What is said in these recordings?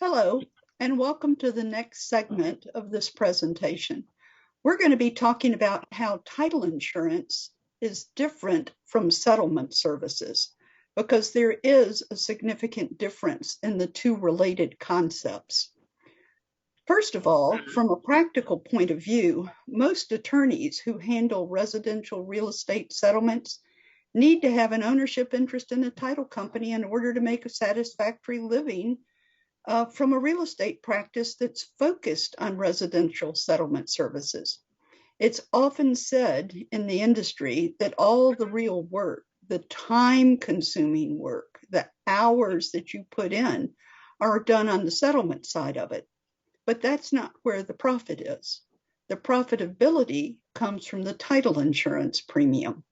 Hello, and welcome to the next segment of this presentation. We're going to be talking about how title insurance is different from settlement services because there is a significant difference in the two related concepts. First of all, from a practical point of view, most attorneys who handle residential real estate settlements need to have an ownership interest in a title company in order to make a satisfactory living from a real estate practice that's focused on residential settlement services. It's often said in the industry that all the real work, the time-consuming work, the hours that you put in are done on the settlement side of it. But that's not where the profit is. The profitability comes from the title insurance premium.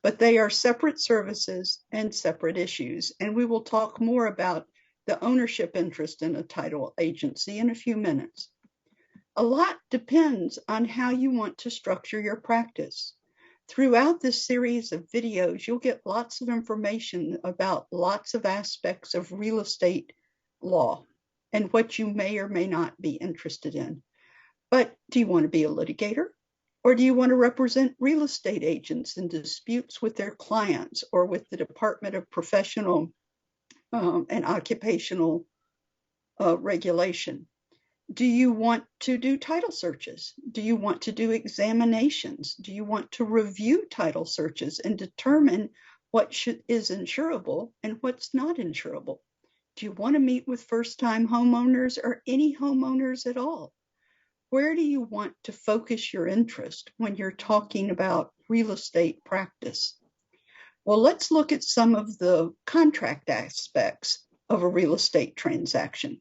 But they are separate services and separate issues, and we will talk more about the ownership interest in a title agency in a few minutes. A lot depends on how you want to structure your practice. Throughout this series of videos, you'll get lots of information about lots of aspects of real estate law and what you may or may not be interested in. But do you want to be a litigator? Or do you want to represent real estate agents in disputes with their clients or with the Department of Professional and Occupational Regulation? Do you want to do title searches? Do you want to do examinations? Do you want to review title searches and determine what is insurable and what's not insurable? Do you want to meet with first-time homeowners or any homeowners at all? Where do you want to focus your interest when you're talking about real estate practice? Well, let's look at some of the contract aspects of a real estate transaction.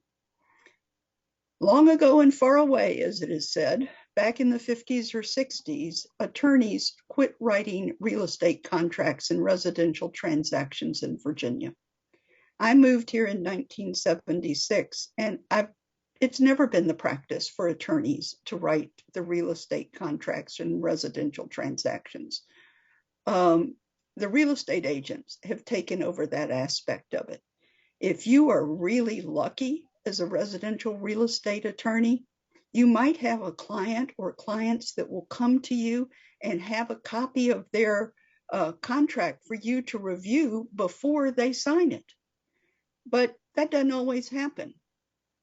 Long ago and far away, as it is said, back in the 50s or 60s, attorneys quit writing real estate contracts and residential transactions in Virginia. I moved here in 1976, and it's never been the practice for attorneys to write the real estate contracts and residential transactions. The real estate agents have taken over that aspect of it. If you are really lucky as a residential real estate attorney, you might have a client or clients that will come to you and have a copy of their contract for you to review before they sign it. But that doesn't always happen.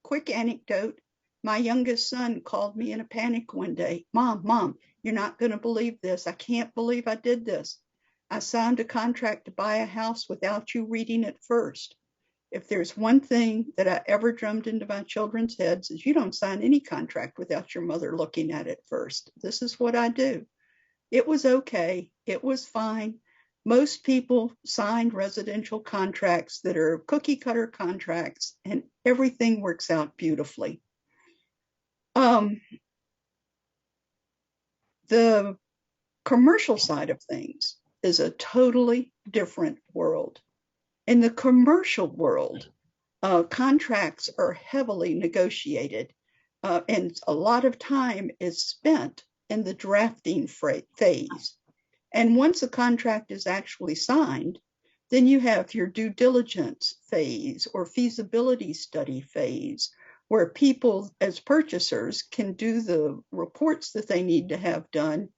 Quick anecdote, my youngest son called me in a panic one day. Mom, you're not going to believe this. I can't believe I did this. I signed a contract to buy a house without you reading it first. If there's one thing that I ever drummed into my children's heads is you don't sign any contract without your mother looking at it first. This is what I do. It was okay. It was fine. Most people sign residential contracts that are cookie cutter contracts and everything works out beautifully. The commercial side of things is a totally different world. In the commercial world, contracts are heavily negotiated and a lot of time is spent in the drafting phase. And once a contract is actually signed, then you have your due diligence phase or feasibility study phase, where people as purchasers can do the reports that they need to have done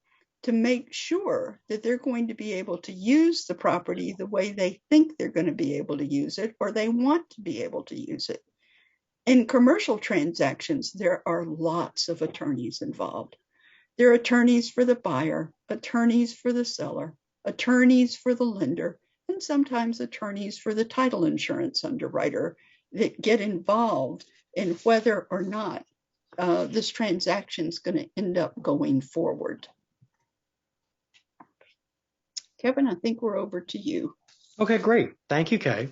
to make sure that they're going to be able to use the property the way they think they're going to be able to use it, or they want to be able to use it. In commercial transactions, there are lots of attorneys involved. There are attorneys for the buyer, attorneys for the seller, attorneys for the lender, and sometimes attorneys for the title insurance underwriter that get involved in whether or not this transaction is going to end up going forward. Kevin, I think we're over to you. Okay, great. Thank you, Kay.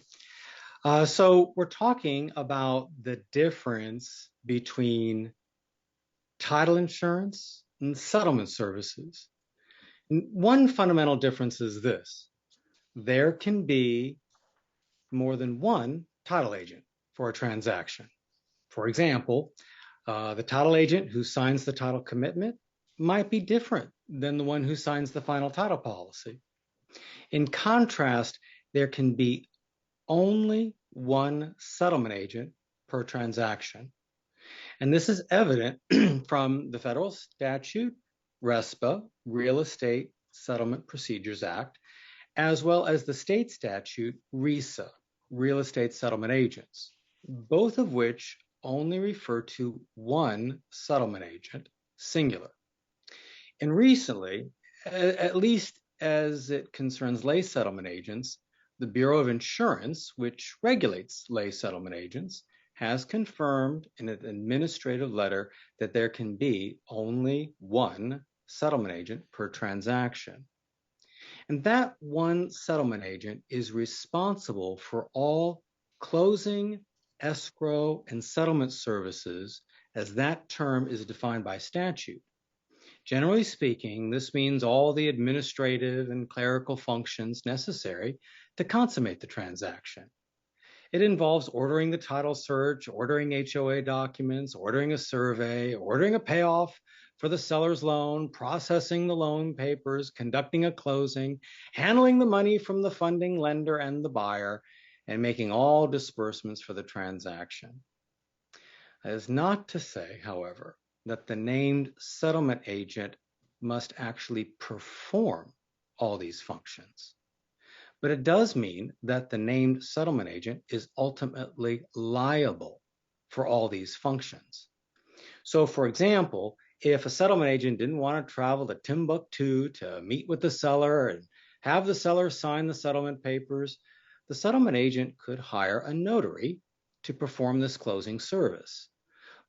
So we're talking about the difference between title insurance and settlement services. One fundamental difference is this: there can be more than one title agent for a transaction. For example, the title agent who signs the title commitment might be different than the one who signs the final title policy. In contrast, there can be only one settlement agent per transaction. And this is evident from the federal statute, RESPA, Real Estate Settlement Procedures Act, as well as the state statute, RESA, Real Estate Settlement Agents, both of which only refer to one settlement agent, singular. And recently, at least as it concerns lay settlement agents, the Bureau of Insurance, which regulates lay settlement agents, has confirmed in an administrative letter that there can be only one settlement agent per transaction. And that one settlement agent is responsible for all closing, escrow, and settlement services as that term is defined by statute. Generally speaking, this means all the administrative and clerical functions necessary to consummate the transaction. It involves ordering the title search, ordering HOA documents, ordering a survey, ordering a payoff for the seller's loan, processing the loan papers, conducting a closing, handling the money from the funding lender and the buyer, and making all disbursements for the transaction. That is not to say, however, that the named settlement agent must actually perform all these functions. But it does mean that the named settlement agent is ultimately liable for all these functions. So, for example, if a settlement agent didn't want to travel to Timbuktu to meet with the seller and have the seller sign the settlement papers, the settlement agent could hire a notary to perform this closing service.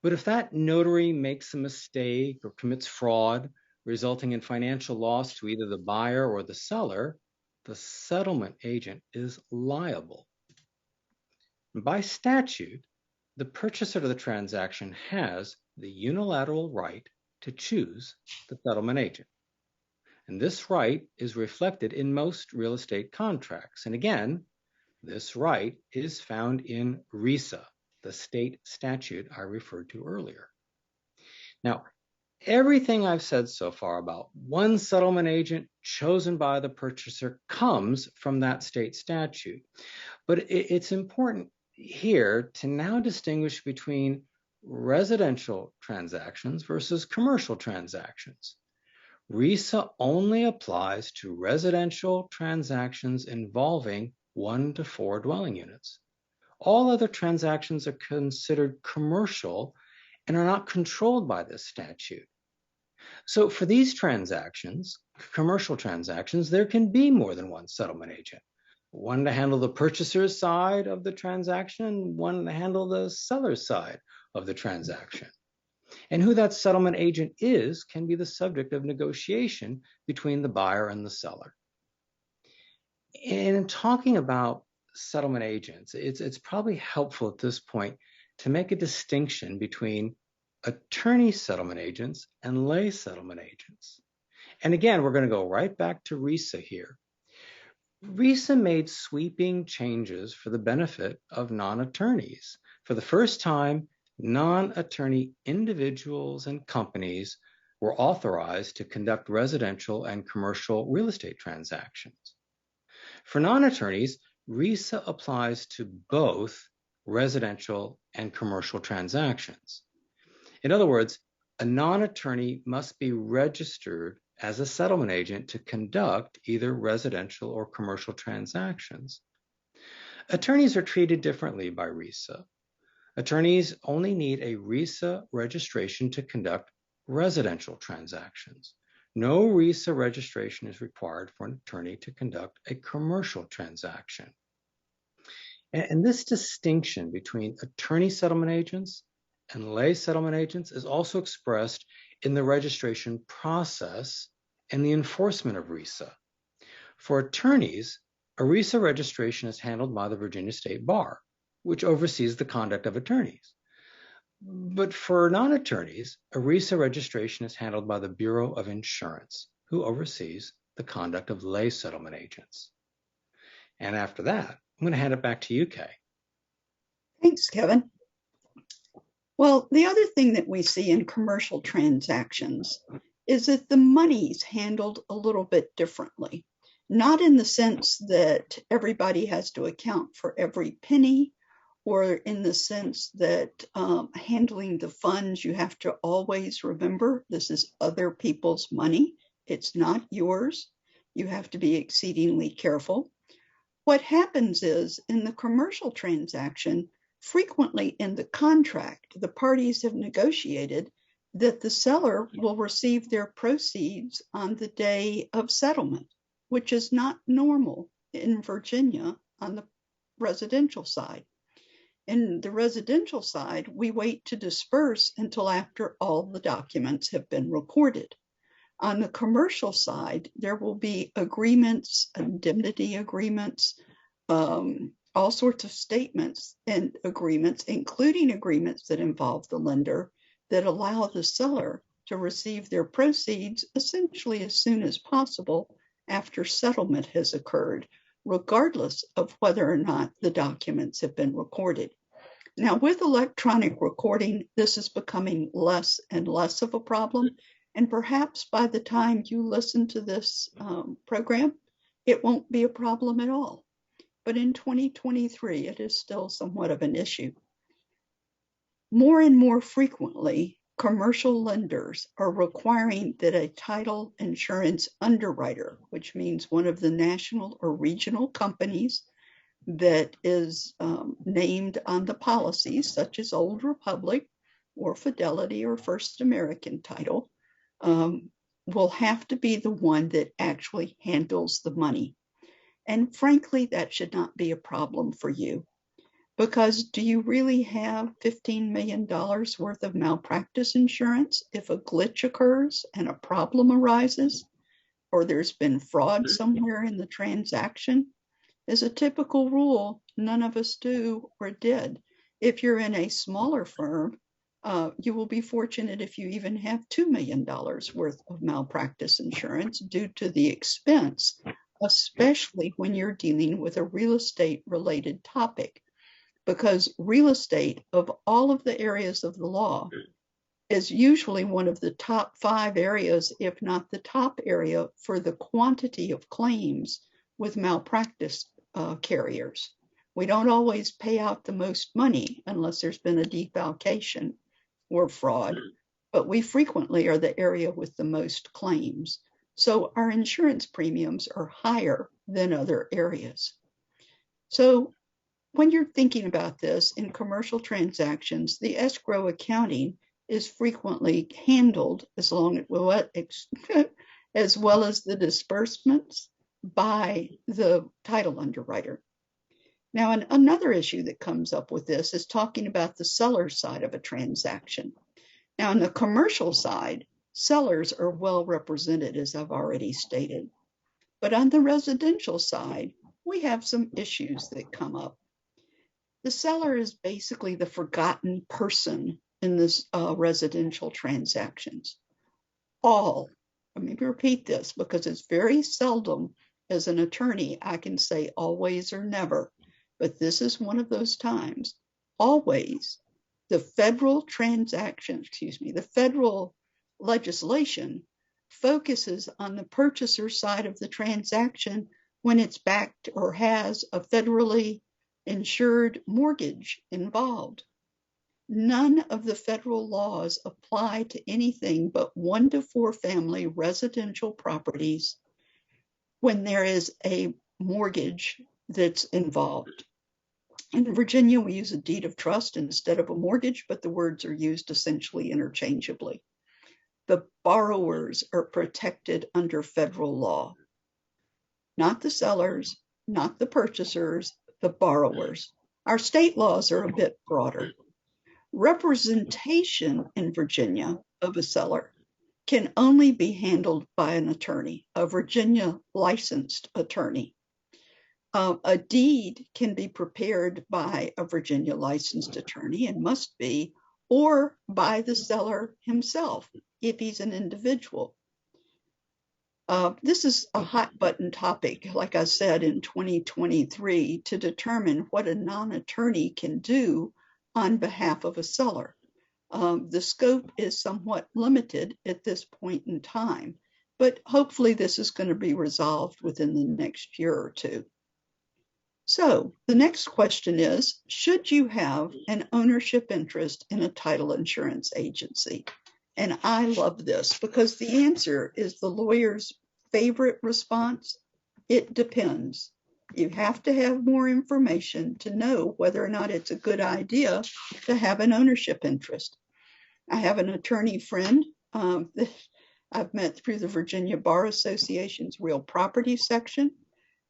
But if that notary makes a mistake or commits fraud, resulting in financial loss to either the buyer or the seller, the settlement agent is liable. By statute, the purchaser of the transaction has the unilateral right to choose the settlement agent. And this right is reflected in most real estate contracts. And again, this right is found in RESA, the state statute I referred to earlier. Now, everything I've said so far about one settlement agent chosen by the purchaser comes from that state statute. But it's important here to now distinguish between residential transactions versus commercial transactions. RESA only applies to residential transactions involving 1 to 4 dwelling units. All other transactions are considered commercial and are not controlled by this statute. So for these transactions, commercial transactions, there can be more than one settlement agent. One to handle the purchaser's side of the transaction, one to handle the seller's side of the transaction. And who that settlement agent is can be the subject of negotiation between the buyer and the seller. And in talking about settlement agents, it's probably helpful at this point to make a distinction between attorney settlement agents and lay settlement agents. And again, we're going to go right back to RESA here. RESA made sweeping changes for the benefit of non-attorneys. For the first time, non-attorney individuals and companies were authorized to conduct residential and commercial real estate transactions. For non-attorneys, RESA applies to both residential and commercial transactions. In other words, a non-attorney must be registered as a settlement agent to conduct either residential or commercial transactions. Attorneys are treated differently by RESA. Attorneys only need a RESA registration to conduct residential transactions. No RESA registration is required for an attorney to conduct a commercial transaction. And this distinction between attorney settlement agents and lay settlement agents is also expressed in the registration process and the enforcement of RESA. For attorneys, a RESA registration is handled by the Virginia State Bar, which oversees the conduct of attorneys. But for non-attorneys, a RESA registration is handled by the Bureau of Insurance, who oversees the conduct of lay settlement agents. And after that, I'm going to hand it back to you, Kay. Thanks, Kevin. Well, the other thing that we see in commercial transactions is that the money's handled a little bit differently. Not in the sense that everybody has to account for every penny or in the sense that handling the funds, you have to always remember this is other people's money. It's not yours. You have to be exceedingly careful. What happens is in the commercial transaction, frequently in the contract, the parties have negotiated that the seller will receive their proceeds on the day of settlement, which is not normal in Virginia on the residential side. In the residential side, we wait to disperse until after all the documents have been recorded. On the commercial side, there will be agreements, indemnity agreements, all sorts of statements and agreements, including agreements that involve the lender, that allow the seller to receive their proceeds essentially as soon as possible after settlement has occurred, regardless of whether or not the documents have been recorded. Now, with electronic recording, this is becoming less and less of a problem. And perhaps by the time you listen to this program, it won't be a problem at all. But in 2023, it is still somewhat of an issue. More and more frequently, commercial lenders are requiring that a title insurance underwriter, which means one of the national or regional companies that is named on the policies, such as Old Republic or Fidelity or First American Title, will have to be the one that actually handles the money. And frankly, that should not be a problem for you. Because do you really have $15 million worth of malpractice insurance if a glitch occurs and a problem arises, or there's been fraud somewhere in the transaction? As a typical rule, none of us do or did. If you're in a smaller firm, you will be fortunate if you even have $2 million worth of malpractice insurance due to the expense, especially when you're dealing with a real estate related topic. Because real estate, of all of the areas of the law, is usually one of the top 5 areas, if not the top area, for the quantity of claims with malpractice carriers. We don't always pay out the most money unless there's been a defalcation or fraud, but we frequently are the area with the most claims. So our insurance premiums are higher than other areas. So when you're thinking about this in commercial transactions, the escrow accounting is frequently handled as well as the disbursements by the title underwriter. Now, another issue that comes up with this is talking about the seller side of a transaction. Now, on the commercial side, sellers are well represented, as I've already stated. But on the residential side, we have some issues that come up. The seller is basically the forgotten person in this residential transactions. Let me repeat this because it's very seldom as an attorney I can say always or never, but this is one of those times. Always, the federal legislation focuses on the purchaser side of the transaction when it's backed or has a federally insured mortgage involved. None of the federal laws apply to anything but 1 to 4 family residential properties when there is a mortgage that's involved. In Virginia, we use a deed of trust instead of a mortgage, but the words are used essentially interchangeably. The borrowers are protected under federal law, not the sellers, not the purchasers, the borrowers. Our state laws are a bit broader. Representation in Virginia of a seller can only be handled by an attorney, a Virginia licensed attorney. A deed can be prepared by a Virginia licensed attorney and must be, or by the seller himself if he's an individual. This is a hot button topic, like I said, in 2023 to determine what a non-attorney can do on behalf of a seller. The scope is somewhat limited at this point in time, but hopefully this is going to be resolved within the next year or two. So the next question is, should you have an ownership interest in a title insurance agency? And I love this because the answer is the lawyer's favorite response. It depends. You have to have more information to know whether or not it's a good idea to have an ownership interest. I have an attorney friend that I've met through the Virginia Bar Association's real property section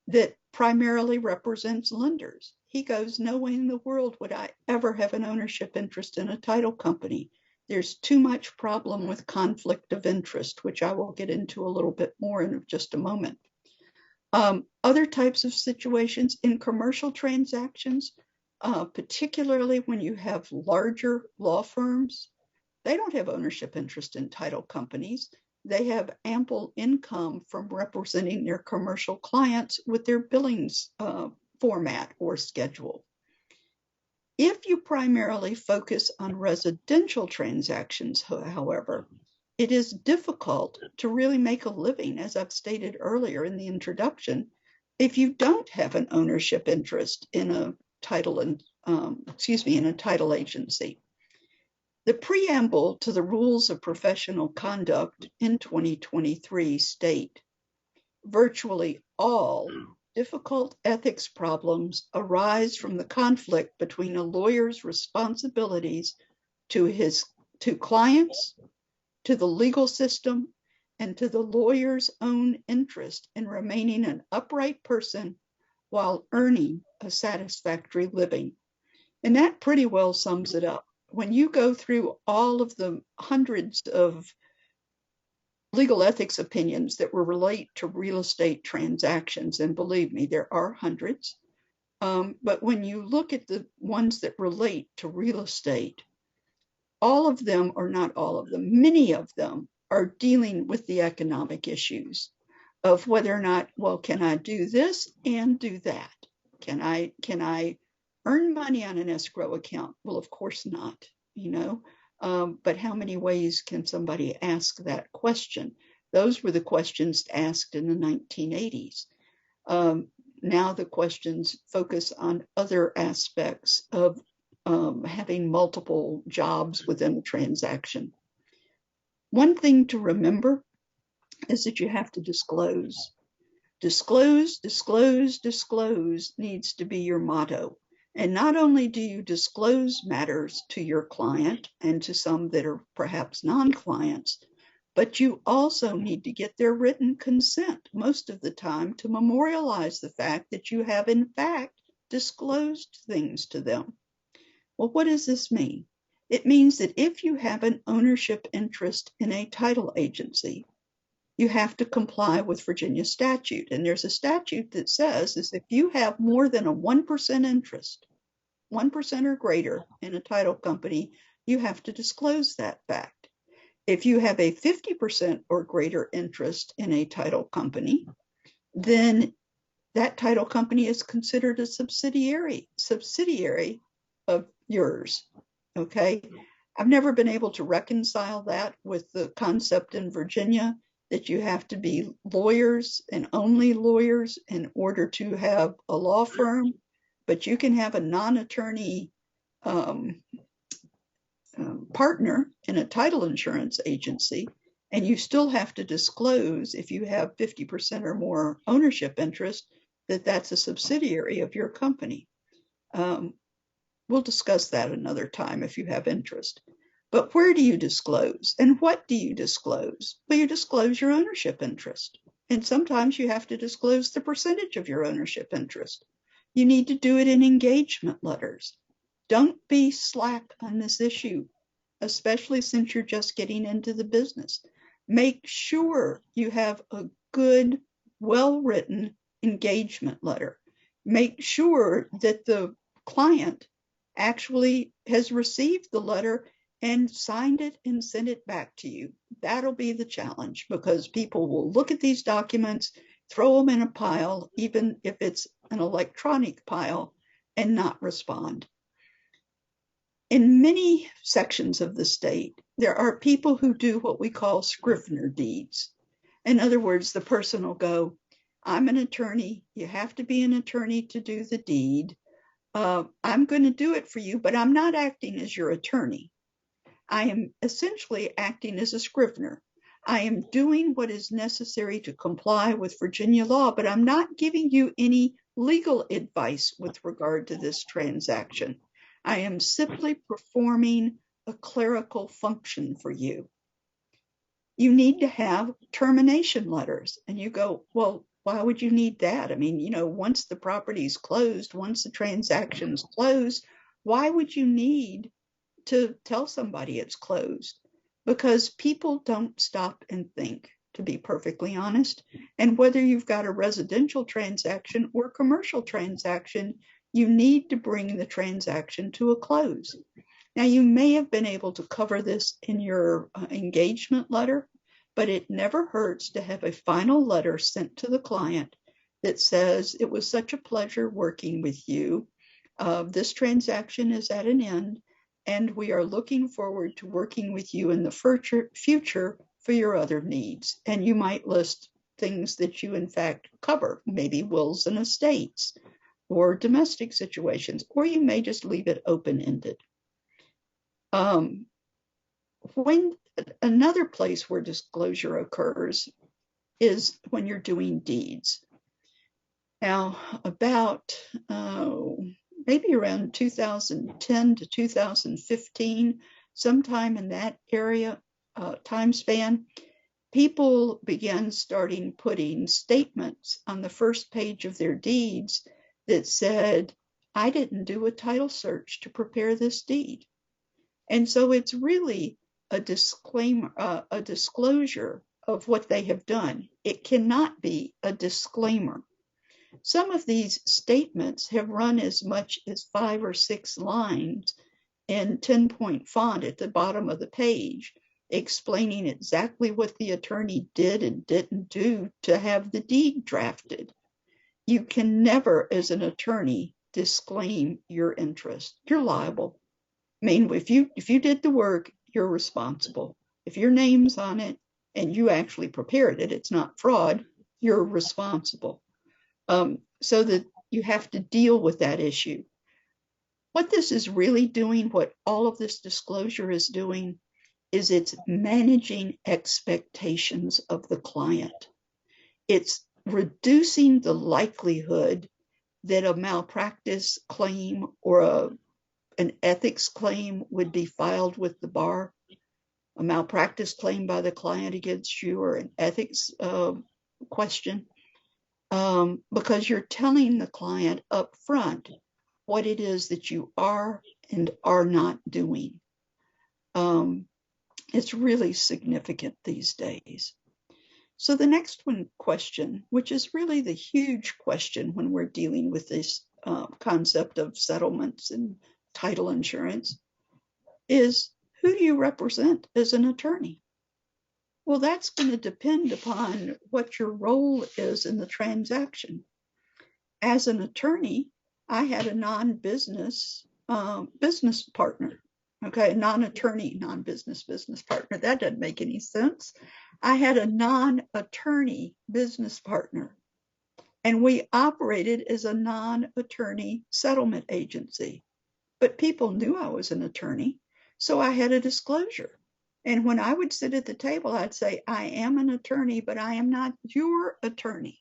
that primarily represents lenders. He goes, no way in the world would I ever have an ownership interest in a title company. There's too much problem with conflict of interest, which I will get into a little bit more in just a moment. Other types of situations in commercial transactions, particularly when you have larger law firms, they don't have ownership interest in title companies. They have ample income from representing their commercial clients with their billings format or schedule. If you primarily focus on residential transactions, however, it is difficult to really make a living, as I've stated earlier in the introduction, if you don't have an ownership interest in a title in a title agency. The preamble to the Rules of Professional Conduct in 2023 state, virtually all difficult ethics problems arise from the conflict between a lawyer's responsibilities to clients, to the legal system, and to the lawyer's own interest in remaining an upright person while earning a satisfactory living. And that pretty well sums it up. When you go through all of the hundreds of legal ethics opinions that relate to real estate transactions, and believe me, there are hundreds, but when you look at the ones that relate to real estate, all of them, or not all of them, many of them are dealing with the economic issues of whether or not, well, can I do this and do that? Can I earn money on an escrow account? Well, of course not, but how many ways can somebody ask that question? Those were the questions asked in the 1980s. Now the questions focus on other aspects of having multiple jobs within a transaction. One thing to remember is that you have to disclose. Disclose, disclose, disclose needs to be your motto. And not only do you disclose matters to your client and to some that are perhaps non-clients, but you also need to get their written consent most of the time to memorialize the fact that you have in fact disclosed things to them. Well, what does this mean? It means that if you have an ownership interest in a title agency, you have to comply with Virginia statute. And there's a statute that says is if you have more than a 1% interest, 1% or greater in a title company, you have to disclose that fact. If you have a 50% or greater interest in a title company, then that title company is considered a subsidiary of yours. Okay. I've never been able to reconcile that with the concept in Virginia that you have to be lawyers and only lawyers in order to have a law firm, but you can have a non-attorney partner in a title insurance agency, and you still have to disclose if you have 50% or more ownership interest that that's a subsidiary of your company. We'll discuss that another time if you have interest. But where do you disclose and what do you disclose? Well, you disclose your ownership interest. And sometimes you have to disclose the percentage of your ownership interest. You need to do it in engagement letters. Don't be slack on this issue, especially since you're just getting into the business. Make sure you have a good, well-written engagement letter. Make sure that the client actually has received the letter and signed it and sent it back to you. That'll be the challenge because people will look at these documents, throw them in a pile, even if it's an electronic pile, and not respond. In many sections of the state, there are people who do what we call scrivener deeds. In other words, the person will go, I'm an attorney. You have to be an attorney to do the deed. I'm going to do it for you, but I'm not acting as your attorney. I am essentially acting as a scrivener. I am doing what is necessary to comply with Virginia law, but I'm not giving you any legal advice with regard to this transaction. I am simply performing a clerical function for you. You need to have termination letters. And you go, well, why would you need that? I mean, once the property's closed, once the transaction's closed, why would you need to tell somebody it's closed? Because people don't stop and think, to be perfectly honest. And whether you've got a residential transaction or commercial transaction, you need to bring the transaction to a close. Now, you may have been able to cover this in your engagement letter, but it never hurts to have a final letter sent to the client that says, it was such a pleasure working with you. This transaction is at an end, and we are looking forward to working with you in the future for your other needs. And you might list things that you in fact cover, maybe wills and estates or domestic situations, or you may just leave it open-ended. When another place where disclosure occurs is when you're doing deeds. Now, about maybe around 2010 to 2015, sometime in that area, time span, people began putting statements on the first page of their deeds that said, I didn't do a title search to prepare this deed. And so it's really a disclaimer, a disclosure of what they have done. It cannot be a disclaimer. Some of these statements have run as much as 5 or 6 lines in 10-point font at the bottom of the page, explaining exactly what the attorney did and didn't do to have the deed drafted. You can never, as an attorney, disclaim your interest. You're liable. I mean, if you did the work, you're responsible. If your name's on it and you actually prepared it, it's not fraud, you're responsible. So that you have to deal with that issue. What this is really doing, what all of this disclosure is doing, is it's managing expectations of the client. It's reducing the likelihood that a malpractice claim or an ethics claim would be filed with the bar, a malpractice claim by the client against you, or an ethics question, because you're telling the client up front what it is that you are and are not doing. It's really significant these days. So the next question, which is really the huge question when we're dealing with this concept of settlements and title insurance, is who do you represent as an attorney? Well, that's going to depend upon what your role is in the transaction. As an attorney, I had a non-business business partner. Okay, non-attorney, non-business business partner. That doesn't make any sense. I had a non-attorney business partner, and we operated as a non-attorney settlement agency. But people knew I was an attorney, so I had a disclosure. And when I would sit at the table, I'd say, I am an attorney, but I am not your attorney.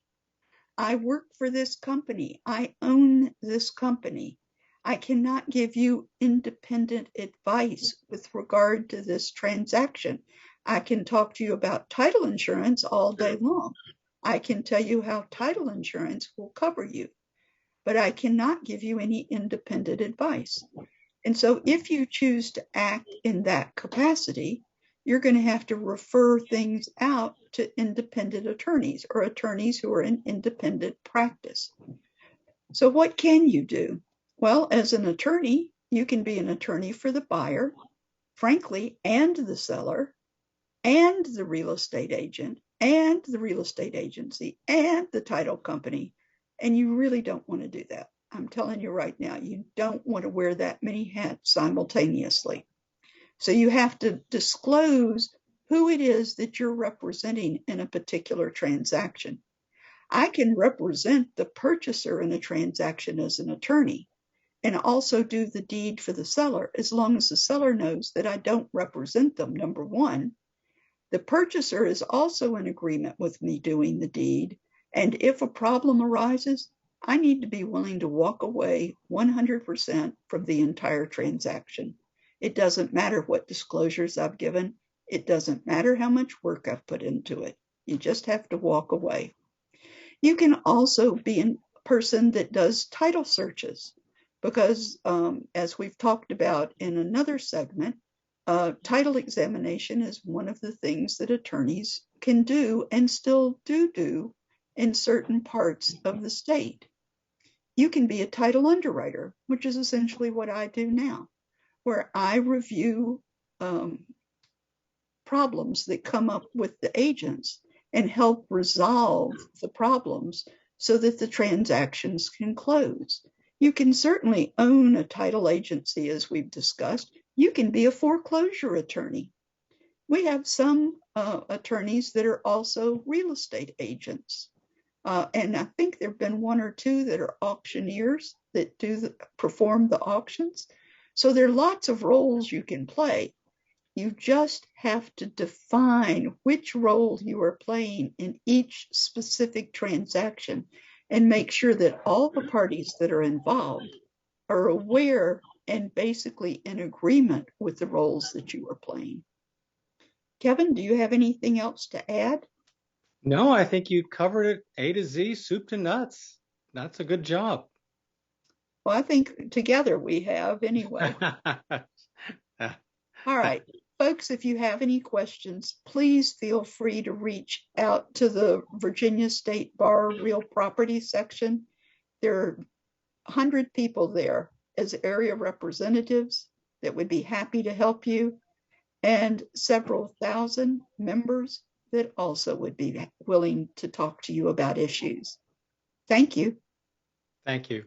I work for this company. I own this company. I cannot give you independent advice with regard to this transaction. I can talk to you about title insurance all day long. I can tell you how title insurance will cover you, but I cannot give you any independent advice. And so if you choose to act in that capacity, you're going to have to refer things out to independent attorneys or attorneys who are in independent practice. So what can you do? Well, as an attorney, you can be an attorney for the buyer, frankly, and the seller, and the real estate agent, and the real estate agency, and the title company. And you really don't want to do that. I'm telling you right now, you don't want to wear that many hats simultaneously. So you have to disclose who it is that you're representing in a particular transaction. I can represent the purchaser in a transaction as an attorney and also do the deed for the seller as long as the seller knows that I don't represent them, number one. The purchaser is also in agreement with me doing the deed, and if a problem arises, I need to be willing to walk away 100% from the entire transaction. It doesn't matter what disclosures I've given. It doesn't matter how much work I've put into it. You just have to walk away. You can also be a person that does title searches because, as we've talked about in another segment, title examination is one of the things that attorneys can do and still do in certain parts of the state. You can be a title underwriter, which is essentially what I do now, where I review problems that come up with the agents and help resolve the problems so that the transactions can close. You can certainly own a title agency, as we've discussed. You can be a foreclosure attorney. We have some attorneys that are also real estate agents. And I think there have been one or two that are auctioneers that perform the auctions. So there are lots of roles you can play. You just have to define which role you are playing in each specific transaction and make sure that all the parties that are involved are aware and basically in agreement with the roles that you are playing. Kevin, do you have anything else to add? No, I think you covered it A to Z, soup to nuts. That's a good job. Well, I think together we have anyway. All right, folks, if you have any questions, please feel free to reach out to the Virginia State Bar Real Property section. There are 100 people there as area representatives that would be happy to help you, and several thousand members that also would be willing to talk to you about issues. Thank you. Thank you.